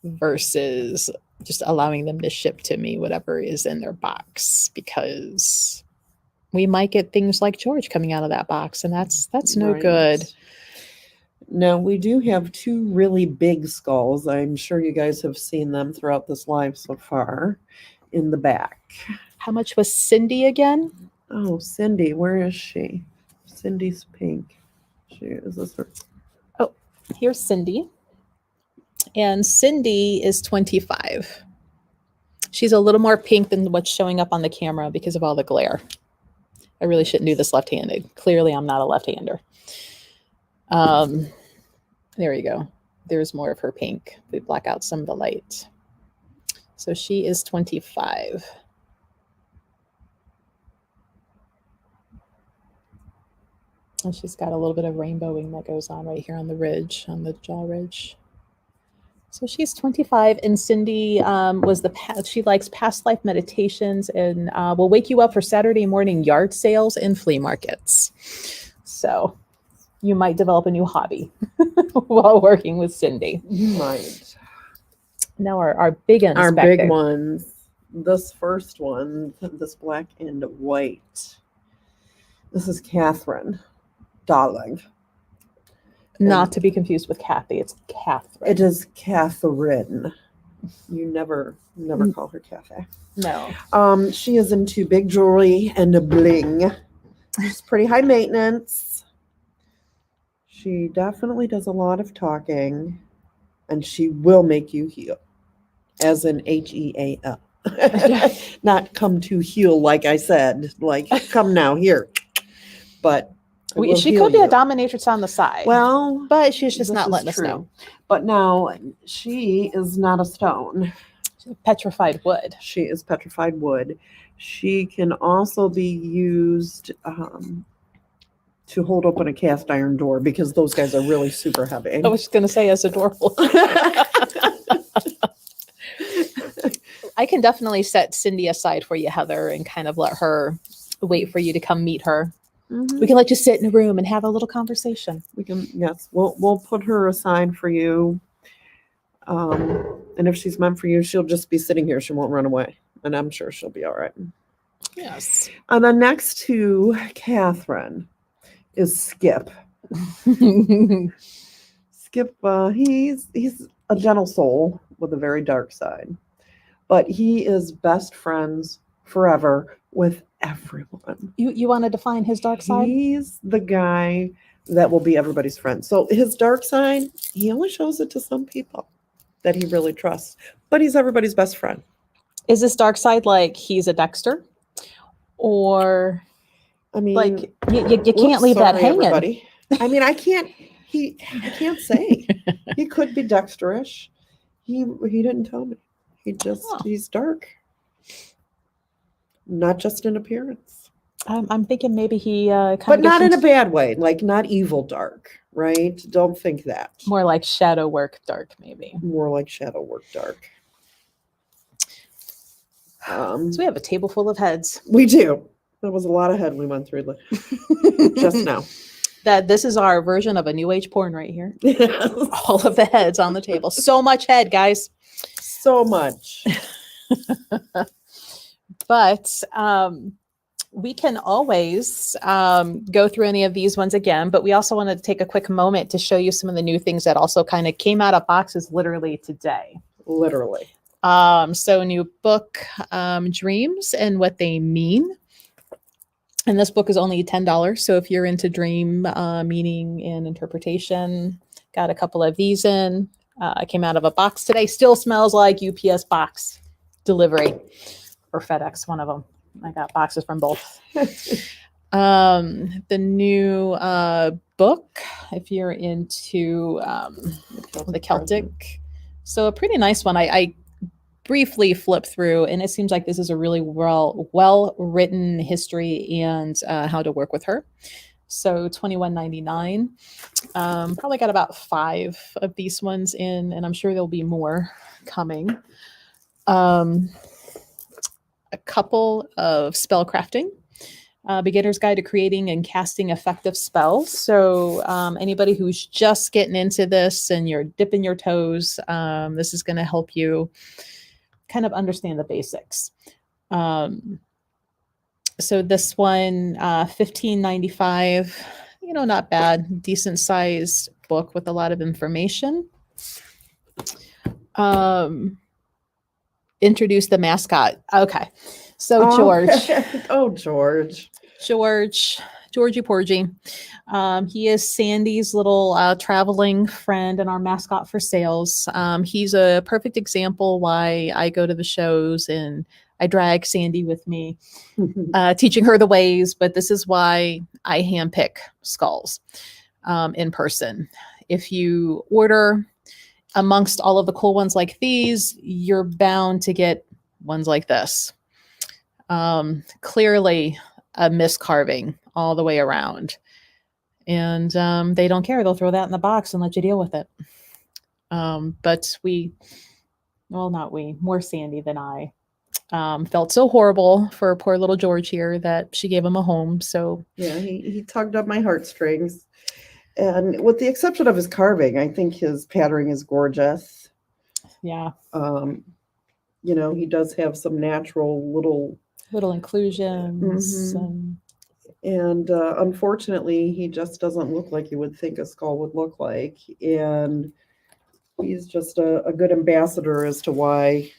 A: versus just allowing them to ship to me whatever is in their box, because we might get things like George coming out of that box, and that's no good.
B: Now, we do have two really big skulls. I'm sure you guys have seen them throughout this live so far in the back.
A: How much was Cindy again?
B: Oh, Cindy, where is she? Cindy's pink. Is this her?
A: Oh, here's Cindy. And Cindy is 25. She's a little more pink than what's showing up on the camera because of all the glare. I really shouldn't do this left-handed. Clearly, I'm not a left-hander. There you go. There's more of her pink. We black out some of the light. So she is 25. And she's got a little bit of rainbowing that goes on right here on the ridge, on the jaw ridge. So she's 25, and Cindy she likes past life meditations and will wake you up for Saturday morning yard sales and flea markets. So you might develop a new hobby while working with Cindy.
B: You might.
A: Now our big ones.
B: Our big ones. This first one, this black and white. This is Catherine, darling.
A: Not to be confused with Kathy. It's Catherine.
B: It is Catherine. You never call her Kathy.
A: No.
B: She is into big jewelry and a bling. She's pretty high maintenance. She definitely does a lot of talking, and she will make you heal, as in HEAL. Not come to heal, like I said, like come now here. But
A: She could be a dominatrix on the side.
B: Well,
A: but she's just not letting us
B: true.
A: know.
B: But now she is not a stone.
A: She's petrified wood.
B: She is petrified wood. She can also be used to hold open a cast iron door because those guys are really super heavy.
A: I was just going to say as a door holder. I can definitely set Cindy aside for you, Heather, and kind of let her wait for you to come meet her. Mm-hmm. We can let you sit in a room and have a little conversation.
B: We can, yes. We'll put her aside for you. And if she's meant for you, she'll just be sitting here. She won't run away. And I'm sure she'll be all right.
A: Yes.
B: And then next to Catherine is Skip. Skip, he's a gentle soul with a very dark side. But he is best friends forever with everyone.
A: You want to define his dark side?
B: He's the guy that will be everybody's friend. So his dark side, he only shows it to some people that he really trusts. But he's everybody's best friend.
A: Is this dark side like he's a Dexter? Or
B: I mean,
A: like you can't leave that hanging.
B: Everybody. I mean, I can't say. He could be Dexterish. He didn't tell me. He's dark. Not just in appearance.
A: I'm thinking maybe he
B: but not in a bad way, like not evil dark, right? Don't think that.
A: More like shadow work dark, maybe.
B: More like shadow work dark.
A: So we have a table full of heads.
B: We do. That was a lot of head we went through just now.
A: This is our version of a new age porn right here. Yes. All of the heads on the table. So much head, guys.
B: So much.
A: But we can always go through any of these ones again, but we also want to take a quick moment to show you some of the new things that also kind of came out of boxes literally today.
B: Literally.
A: So new book, Dreams and What They Mean. And this book is only $10. So if you're into dream meaning and interpretation, got a couple of these in. I came out of a box today. Still smells like UPS box delivery or FedEx, one of them. I got boxes from both. The new book, if you're into the Celtic. So a pretty nice one. I briefly flipped through, and it seems like this is a really well-written history and how to work with her. So $21.99. Probably got about 5 of these ones in, and I'm sure there'll be more coming. A couple of spell crafting. Beginner's Guide to Creating and Casting Effective Spells. So anybody who's just getting into this and you're dipping your toes, this is going to help you kind of understand the basics. So this one, $15.95, not bad, decent sized book with a lot of information. Introduce the mascot. Okay. So George. Georgie Porgy. He is Sandy's little traveling friend and our mascot for sales. He's a perfect example why I go to the shows and I drag Sandy with me, teaching her the ways, but this is why I handpick skulls in person. If you order amongst all of the cool ones like these, you're bound to get ones like this. Clearly a miscarving all the way around. And they don't care. They'll throw that in the box and let you deal with it. But more Sandy than I. Felt so horrible for poor little George here that she gave him a home. So
B: yeah, he tugged up my heartstrings. And with the exception of his carving, I think his patterning is gorgeous.
A: Yeah.
B: He does have some natural little
A: inclusions.
B: Mm-hmm. And unfortunately, he just doesn't look like you would think a skull would look like. And he's just a good ambassador as to why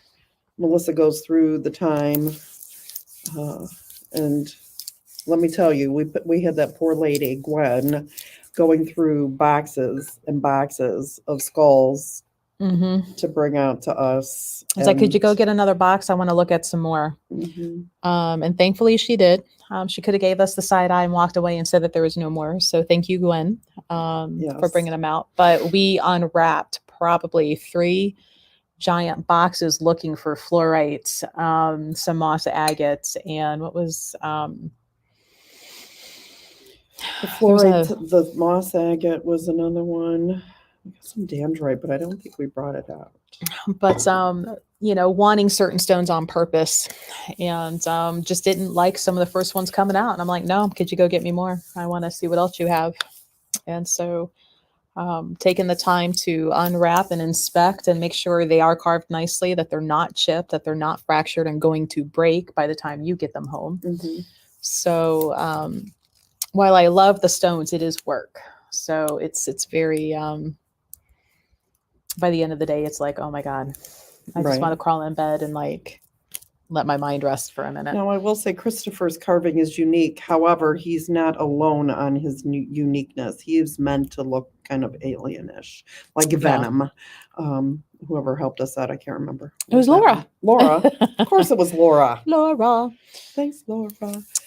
B: Melissa goes through the time. And let me tell you, we had that poor lady, Gwen, going through boxes and boxes of skulls to bring out to us.
A: I was like, could you go get another box? I want to look at some more. And thankfully she did. She could have gave us the side eye and walked away and said that there was no more. So thank you, Gwen, for bringing them out. But we unwrapped probably 3 giant boxes looking for fluorites, some moss agates, and what was
B: the fluorite, the moss agate was another one. We got some dendrite, but I don't think we brought it out.
A: But wanting certain stones on purpose, and just didn't like some of the first ones coming out. And I'm like, no, could you go get me more? I want to see what else you have. And so taking the time to unwrap and inspect and make sure they are carved nicely, that they're not chipped, that they're not fractured and going to break by the time you get them home. So while I love the stones, it is work. So it's very, by the end of the day, it's like, oh my God, I just want to crawl in bed and like let my mind rest for a minute.
B: Now, I will say Christopher's carving is unique. However, he's not alone on his uniqueness. He is meant to look kind of alienish, like Venom. Whoever helped us out, I can't remember.
A: It was Laura.
B: Laura. Of course it was Laura.
A: Laura.
B: Thanks, Laura.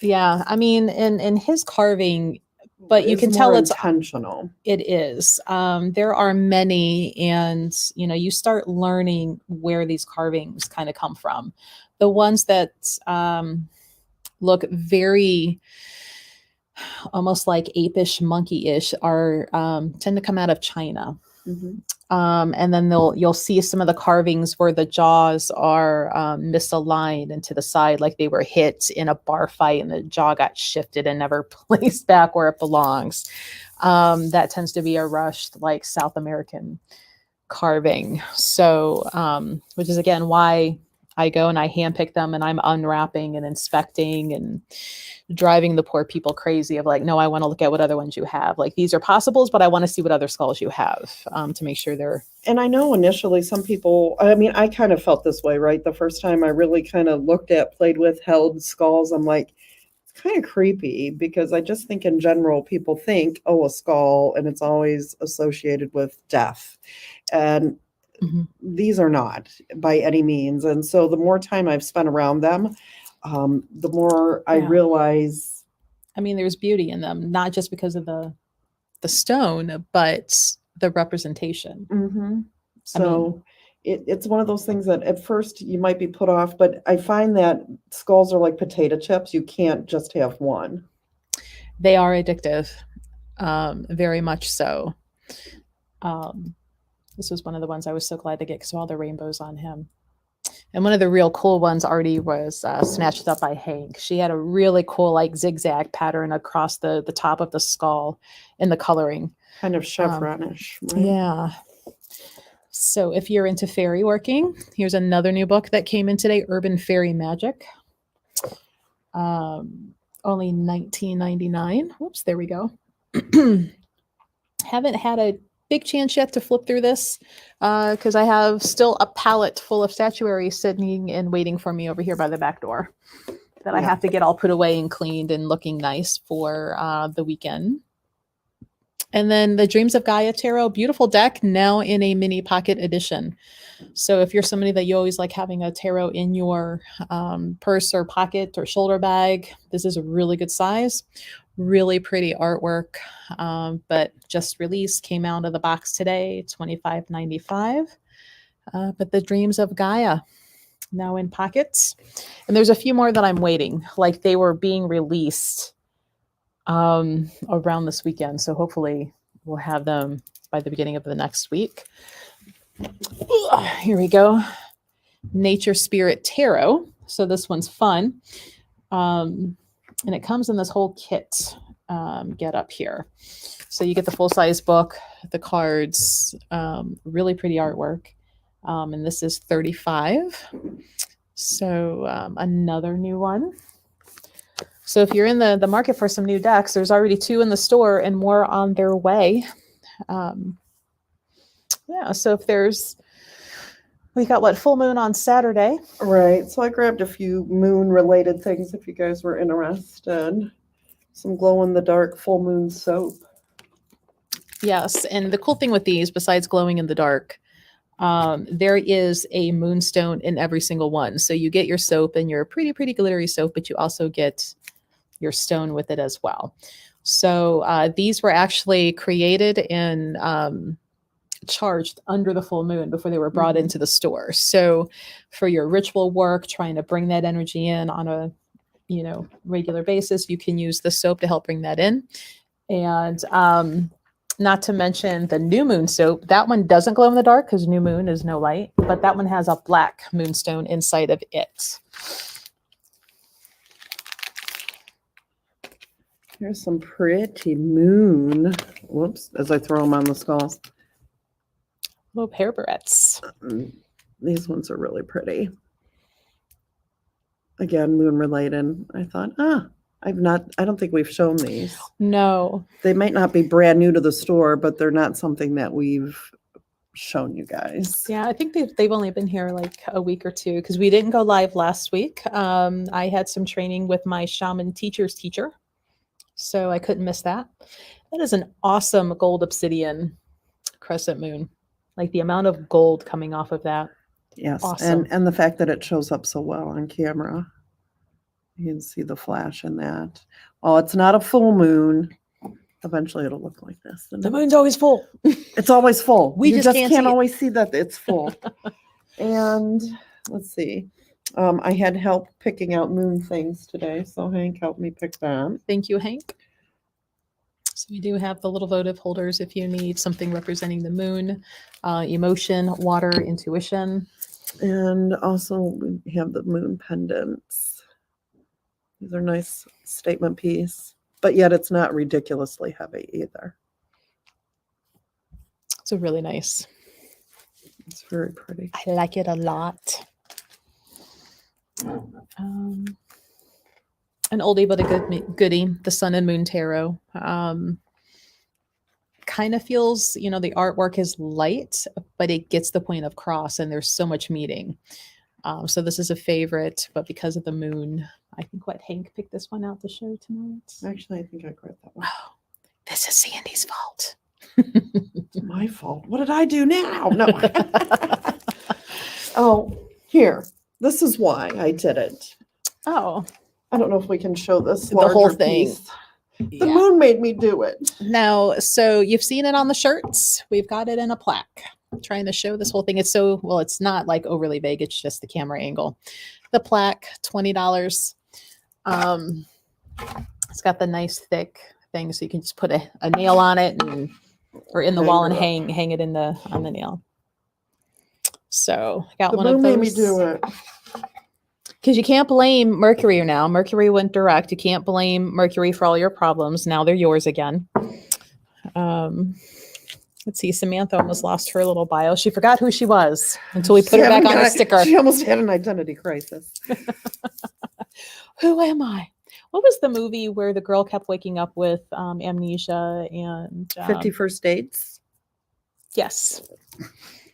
A: Yeah. I mean, in his carving, but you can tell it's
B: intentional.
A: It is. There are many, and you start learning where these carvings kind of come from. The ones that look very almost like apish, monkey-ish are tend to come out of China. And then you'll see some of the carvings where the jaws are misaligned and to the side, like they were hit in a bar fight and the jaw got shifted and never placed back where it belongs. That tends to be a rushed, like South American carving. So, which is again why I go and I handpick them and I'm unwrapping and inspecting and driving the poor people crazy of like, no, I want to look at what other ones you have. Like these are possibles, but I want to see what other skulls you have to make sure they're.
B: And I know initially some people, I mean, I kind of felt this way, right? The first time I really kind of looked at, played with, held skulls, I'm like, it's kind of creepy because I just think in general, people think, oh, a skull, and it's always associated with death. And these are not by any means. And so the more time I've spent around them, the more I realize.
A: I mean, there's beauty in them, not just because of the stone, but the representation.
B: So it's one of those things that at first you might be put off, but I find that skulls are like potato chips. You can't just have one.
A: They are addictive, very much so. This was one of the ones I was so glad to get because of all the rainbows on him. And one of the real cool ones already was snatched up by Hank. She had a really cool like zigzag pattern across the top of the skull in the coloring.
B: Kind of chevronish. Right?
A: Yeah. So if you're into fairy working, here's another new book that came in today, Urban Fairy Magic. Only $19.99. Whoops, there we go. Haven't had a big chance yet to flip through this because I have still a palette full of statuary sitting and waiting for me over here by the back door that I have to get all put away and cleaned and looking nice for the weekend. And then the Dreams of Gaia Tarot, beautiful deck, now in a mini pocket edition. So if you're somebody that you always like having a tarot in your purse or pocket or shoulder bag, this is a really good size. Really pretty artwork, but just released, came out of the box today, $25.95. But the Dreams of Gaia, now in pockets. And there's a few more that I'm waiting, like they were being released around this weekend. So hopefully we'll have them by the beginning of the next week. Here we go. Nature Spirit Tarot. So this one's fun. And it comes in this whole kit get up here. So you get the full-size book, the cards, really pretty artwork. And this is $35. So another new one. So if you're in the market for some new decks, there's already 2 in the store and more on their way. Yeah, so if we got what, full moon on Saturday.
B: Right. So I grabbed a few moon related things if you guys were interested. Some glow in the dark full moon soap.
A: Yes, and the cool thing with these, besides glowing in the dark, there is a moonstone in every single one. So you get your soap and your pretty glittery soap, but you also get your stone with it as well. So these were actually created and charged under the full moon before they were brought into the store. So for your ritual work, trying to bring that energy in on a regular basis, you can use the soap to help bring that in. And not to mention the new moon soap. That one doesn't glow in the dark because new moon is no light, but that one has a black moonstone inside of it.
B: Here's some pretty moon. Whoops, as I throw them on the skulls.
A: Little hair barrettes.
B: These ones are really pretty. Again, moon related. I thought, I don't think we've shown these.
A: No.
B: They might not be brand new to the store, but they're not something that we've shown you guys.
A: Yeah, I think they've only been here like a week or two because we didn't go live last week. I had some training with my shaman teacher's teacher, so I couldn't miss that. That is an awesome gold obsidian crescent moon. Like the amount of gold coming off of that.
B: Yes,
A: awesome.
B: And the fact that it shows up so well on camera. You can see the flash in that. Oh, it's not a full moon. Eventually it'll look like this.
A: The moon's always full.
B: It's always full.
A: We
B: you
A: just
B: can't always see that it's full. And let's see. I had help picking out moon things today, so Hank helped me pick that.
A: Thank you, Hank. So we do have the little votive holders if you need something representing the moon, emotion, water, intuition.
B: And also we have the moon pendants. These are nice statement piece, but yet it's not ridiculously heavy either.
A: It's a really nice.
B: It's very pretty.
A: I like it a lot. An oldie but a goodie, the Sun and Moon Tarot. Kind of feels, the artwork is light, but it gets the point of cross, and there's so much meaning. So this is a favorite, but because of the moon, I think Hank picked this one out to show tonight.
B: Actually, I think I grabbed that one.
A: Oh, this is Sandy's fault.
B: It's my fault. What did I do now? No. Oh, here. This is why I did it.
A: Oh.
B: I don't know if we can show this.
A: The whole thing.
B: Piece. The moon made me do it.
A: Now, so you've seen it on the shirts. We've got it in a plaque. I'm trying to show this whole thing. It's it's not like overly big. It's just the camera angle. The plaque, $20. It's got the nice thick thing, so you can just put a nail on it or in the wall and hang it on the nail. So I got one of those.
B: The moon made me do it.
A: Because you can't blame Mercury now. Mercury went direct. You can't blame Mercury for all your problems. Now they're yours again. Let's see. Samantha almost lost her little bio. She forgot who she was until we put her back on her sticker.
B: She almost had an identity crisis.
A: Who am I? What was the movie where the girl kept waking up with amnesia and
B: 50 First Dates?
A: Yes.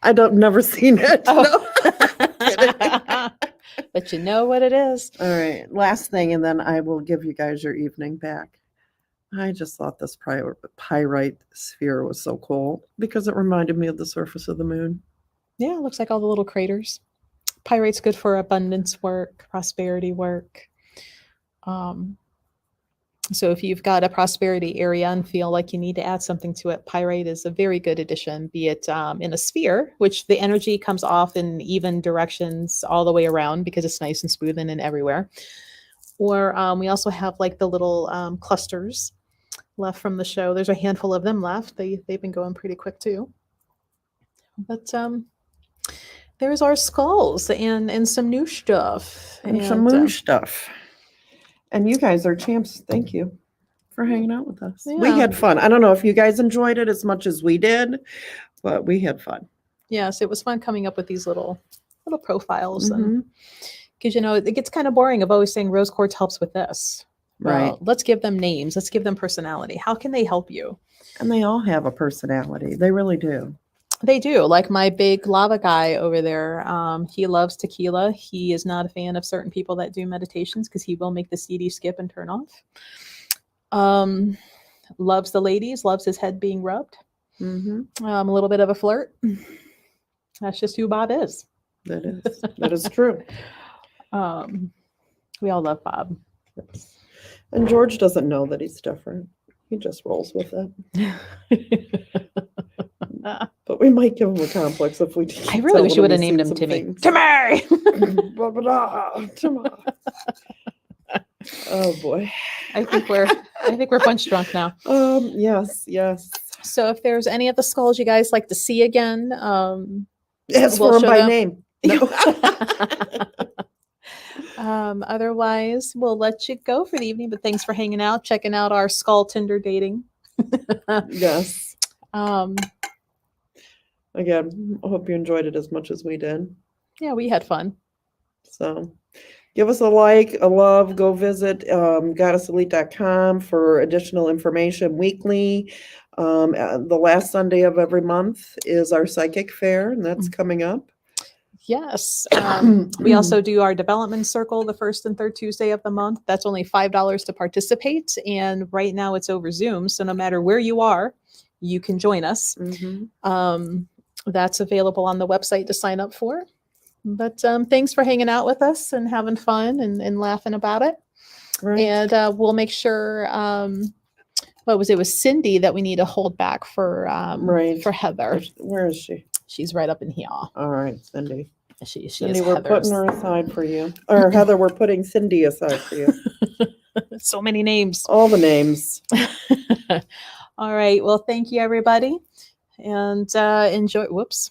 B: Never seen it.
A: Oh. No. But you know what it is.
B: All right. Last thing, and then I will give you guys your evening back. I just thought this pyrite sphere was so cool because it reminded me of the surface of the moon.
A: Yeah, it looks like all the little craters. Pyrite's good for abundance work, prosperity work. So if you've got a prosperity area and feel like you need to add something to it, pyrite is a very good addition, be it in a sphere, which the energy comes off in even directions all the way around because it's nice and smooth and everywhere. Or we also have like the little clusters left from the show. There's a handful of them left. They've been going pretty quick too. But there's our skulls and some new stuff.
B: And some moon stuff. And you guys are champs. Thank you for hanging out with us. Yeah. We had fun. I don't know if you guys enjoyed it as much as we did, but we had fun.
A: Yes, it was fun coming up with these little profiles. And because, it gets kind of boring of always saying rose quartz helps with this. Well, let's give them names. Let's give them personality. How can they help you?
B: And they all have a personality. They really do.
A: They do. Like my big lava guy over there. He loves tequila. He is not a fan of certain people that do meditations because he will make the CD skip and turn off. Loves the ladies. Loves his head being rubbed.
B: Mm-hmm.
A: A little bit of a flirt. That's just who Bob is.
B: That is. That is true.
A: We all love Bob.
B: And George doesn't know that he's different. He just rolls with it. But we might give him a complex if we.
A: I really wish you would have named him Timmy. Timmy.
B: Timmy. Oh boy.
A: I think we're punch drunk now.
B: Yes.
A: So if there's any of the skulls you guys like to see again,
B: ask
A: we'll
B: for him
A: show
B: by
A: them.
B: name. No.
A: Otherwise, we'll let you go for the evening. But thanks for hanging out, checking out our skull Tinder dating.
B: Yes. Again, I hope you enjoyed it as much as we did.
A: Yeah, we had fun.
B: So give us a like, a love. Go visit goddesselite.com for additional information weekly. The last Sunday of every month is our psychic fair, and that's coming up.
A: Yes. We also do our development circle the first and third Tuesday of the month. That's only $5 to participate. And right now it's over Zoom. So no matter where you are, you can join us.
B: Mm-hmm.
A: That's available on the website to sign up for. But thanks for hanging out with us and having fun and laughing about it.
B: Right.
A: And we'll make sure, it was Cindy that we need to hold back for Heather.
B: Where is she?
A: She's right up in here.
B: All right, Cindy.
A: She
B: Cindy,
A: is
B: we're
A: Heather's.
B: putting her aside for you. Or Heather, we're putting Cindy aside for you.
A: So many names.
B: All the names.
A: All right. Well, thank you, everybody. And enjoy. Whoops.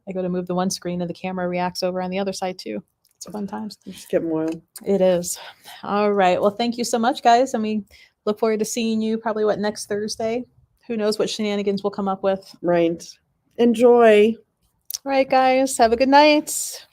A: I go to move the one screen and the camera reacts over on the other side too. It's fun times.
B: It's getting wild.
A: It is. All right. Well, thank you so much, guys. And we look forward to seeing you probably next Thursday. Who knows what shenanigans we'll come up with.
B: Right. Enjoy.
A: All right, guys. Have a good night.